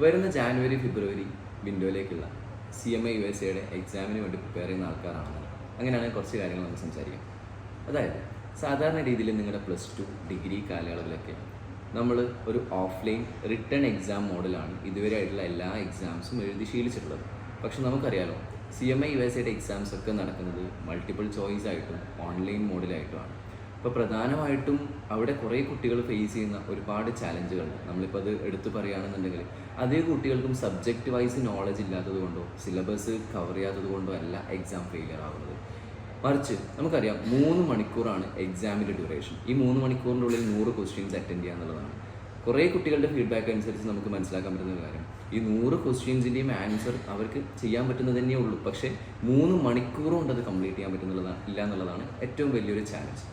വരുന്ന ജാനുവരി ഫെബ്രുവരി വിൻഡോയിലേക്കുള്ള CMA USAയുടെ എക്സാമിന് വേണ്ടി പ്രിപ്പയർ ചെയ്യുന്ന ആൾക്കാരാണ്. അങ്ങനെയാണെങ്കിൽ കുറച്ച് കാര്യങ്ങൾ നമുക്ക് സംസാരിക്കാം. അതായത് സാധാരണ രീതിയിൽ നിങ്ങളുടെ +2 ഡിഗ്രി കാലയളവിലൊക്കെ നമ്മൾ ഒരു ഓഫ്ലൈൻ റിട്ടേൺ എക്സാം മോഡലാണ് ഇതുവരെ ആയിട്ടുള്ള എല്ലാ എക്സാംസും എഴുതി ശീലിച്ചിട്ടുള്ളത്. പക്ഷെ നമുക്കറിയാലോ, CMA USAയുടെ എക്സാംസ് ഒക്കെ നടക്കുന്നത് മൾട്ടിപ്പിൾ ചോയ്സ് ആയിട്ടും ഓൺലൈൻ മോഡിലായിട്ടുമാണ്. അപ്പോൾ പ്രധാനമായിട്ടും അവിടെ കുറേ കുട്ടികൾ ഫേസ് ചെയ്യുന്ന ഒരുപാട് ചാലഞ്ചുകളുണ്ട്. നമ്മളിപ്പോൾ അത് എടുത്തു പറയുകയാണെന്നുണ്ടെങ്കിൽ അതേ കുട്ടികൾക്കും സബ്ജക്റ്റ് വൈസ് നോളജ് ഇല്ലാത്തത് കൊണ്ടോ സിലബസ് കവർ ചെയ്യാത്തത് കൊണ്ടോ അല്ല എക്സാം ഫെയിലിയർ ആവുന്നത്. മറിച്ച് നമുക്കറിയാം 3 മണിക്കൂറാണ് എക്സാമിൻ്റെ ഡ്യൂറേഷൻ. ഈ 3 മണിക്കൂറിൻ്റെ ഉള്ളിൽ 100 ക്വസ്റ്റ്യൻസ് അറ്റൻഡ് ചെയ്യുക എന്നുള്ളതാണ്. കുറേ കുട്ടികളുടെ ഫീഡ്ബാക്ക് അനുസരിച്ച് നമുക്ക് മനസ്സിലാക്കാൻ പറ്റുന്ന ഒരു കാര്യം, ഈ 100 ക്വസ്റ്റ്യൻസിൻ്റെയും ആൻസർ അവർക്ക് ചെയ്യാൻ പറ്റുന്നത് തന്നേ ഉള്ളൂ. പക്ഷേ 3 മണിക്കൂർ കൊണ്ട് അത് കംപ്ലീറ്റ് ചെയ്യാൻ പറ്റുന്നുള്ളതാണ് ഇല്ല എന്നുള്ളതാണ് ഏറ്റവും വലിയൊരു ചാലഞ്ച്.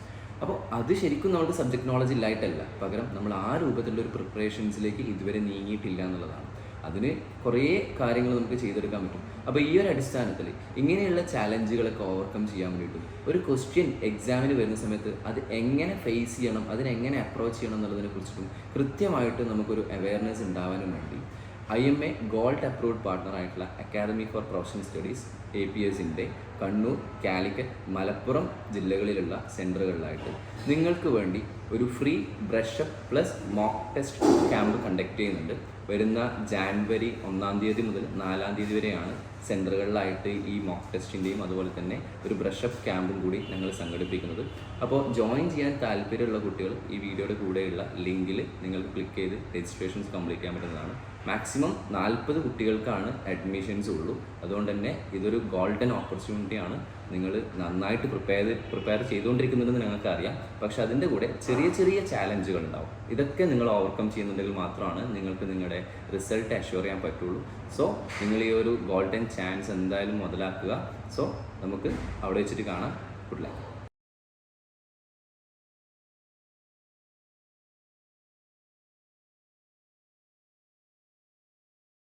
അപ്പോൾ അത് ശരിക്കും നമുക്ക് സബ്ജക്ട് നോളജ് ഇല്ലായിട്ടല്ല, പകരം നമ്മൾ ആ രൂപത്തിലുള്ള ഒരു പ്രിപ്പറേഷൻസിലേക്ക് ഇതുവരെ നീങ്ങിയിട്ടില്ല എന്നുള്ളതാണ്. അതിന് കുറേ കാര്യങ്ങൾ നമുക്ക് ചെയ്തെടുക്കാൻ പറ്റും. അപ്പോൾ ഈ ഒരു അടിസ്ഥാനത്തിൽ ഇങ്ങനെയുള്ള ചാലഞ്ചുകളൊക്കെ ഓവർകം ചെയ്യാൻ വേണ്ടിയിട്ടും ഒരു ക്വസ്റ്റ്യൻ എക്സാമിന് വരുന്ന സമയത്ത് അത് എങ്ങനെ ഫേസ് ചെയ്യണം, അതിനെങ്ങനെ അപ്രോച്ച് ചെയ്യണം എന്നുള്ളതിനെ കുറിച്ചിട്ടും കൃത്യമായിട്ട് നമുക്കൊരു അവയർനെസ് ഉണ്ടാവാനും വേണ്ടി IMA ഗോൾഡ് അപ്രൂവ്ഡ് പാർട്ട്ണർ ആയിട്ടുള്ള അക്കാദമി ഫോർ പ്രൊഫഷണൽ സ്റ്റഡീസ് APSൻ്റെ കണ്ണൂർ, കാലിക്കറ്റ്, മലപ്പുറം ജില്ലകളിലുള്ള സെൻറ്ററുകളിലായിട്ട് നിങ്ങൾക്ക് വേണ്ടി ഒരു free brush up plus mock test camp conduct ചെയ്യുന്നുണ്ട്. വരുന്ന ജാനുവരി 1 തീയതി മുതൽ 4 തീയതി വരെയാണ് സെൻറ്ററുകളിലായിട്ട് ഈ മോക്ക് ടെസ്റ്റിൻ്റെയും അതുപോലെ തന്നെ ഒരു ബ്രഷപ്പ് ക്യാമ്പും കൂടി ഞങ്ങൾ സംഘടിപ്പിക്കുന്നത്. അപ്പോൾ ജോയിൻ ചെയ്യാൻ താല്പര്യമുള്ള കുട്ടികൾ ഈ വീഡിയോയുടെ കൂടെയുള്ള ലിങ്കിൽ നിങ്ങൾക്ക് ക്ലിക്ക് ചെയ്ത് രജിസ്ട്രേഷൻസ് കംപ്ലീറ്റ് ചെയ്യാൻ പറ്റുന്നതാണ്. മാക്സിമം 40 കുട്ടികൾക്കാണ് അഡ്മിഷൻസ് ഉള്ളൂ. അതുകൊണ്ട് തന്നെ ഇതൊരു ഗോൾഡൻ ഓപ്പർച്യൂണിറ്റിയാണ്. നിങ്ങൾ നന്നായിട്ട് പ്രിപ്പയർ ചെയ്തുകൊണ്ടിരിക്കുന്നതെന്ന് ഞങ്ങൾക്ക് അറിയാം. പക്ഷെ അതിൻ്റെ കൂടെ ചെറിയ ചെറിയ ചാലഞ്ചുകൾ ഉണ്ടാവും. ഇതൊക്കെ നിങ്ങൾ ഓവർകം ചെയ്യുന്നുണ്ടെങ്കിൽ മാത്രമാണ് നിങ്ങൾക്ക് നിങ്ങളുടെ റിസൾട്ട് അഷ്യൂർ ചെയ്യാൻ പറ്റുള്ളൂ. സോ നിങ്ങൾ ഈ ഒരു ഗോൾഡൻ ചാൻസ് എന്തായാലും മുതലാക്കുക. സോ നമുക്ക് അവിടെ വെച്ചിട്ട് കാണാം. Good luck.